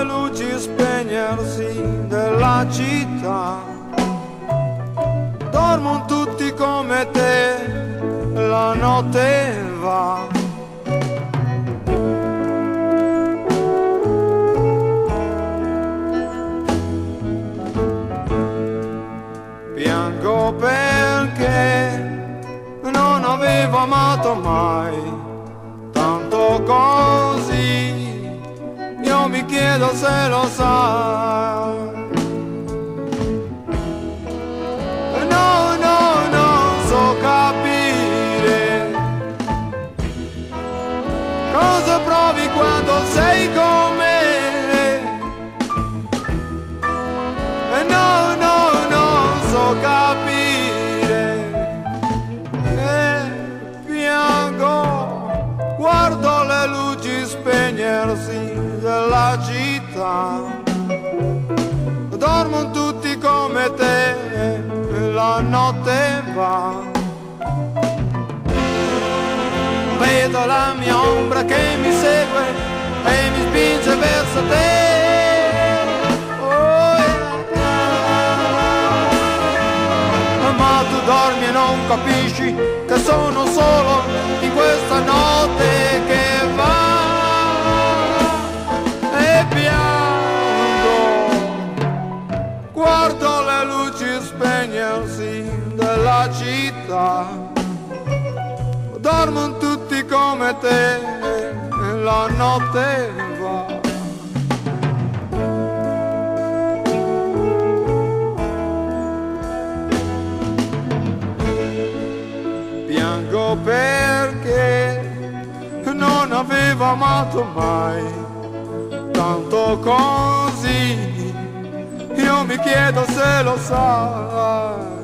le luci spegnersi della città. Dormono tutti come te, la notte va. Piango perché non avevo amato mai tanto così. Io mi chiedo se lo sai. No, no, non so capire cosa provi quando sei con me. No, no, non so capire. E piango, guardo le luci spegnersi della città. Dormono tutti come te, la notte va. Vedo la mia ombra che mi segue e mi spinge verso te. Oh, yeah. Ma tu dormi e non capisci che sono solo in questa notte che va. E piango, guardo le luci spegnersi della città. Dormono tutti come te, la notte va. Piango perché non avevo amato mai tanto così. Io mi chiedo se lo sai.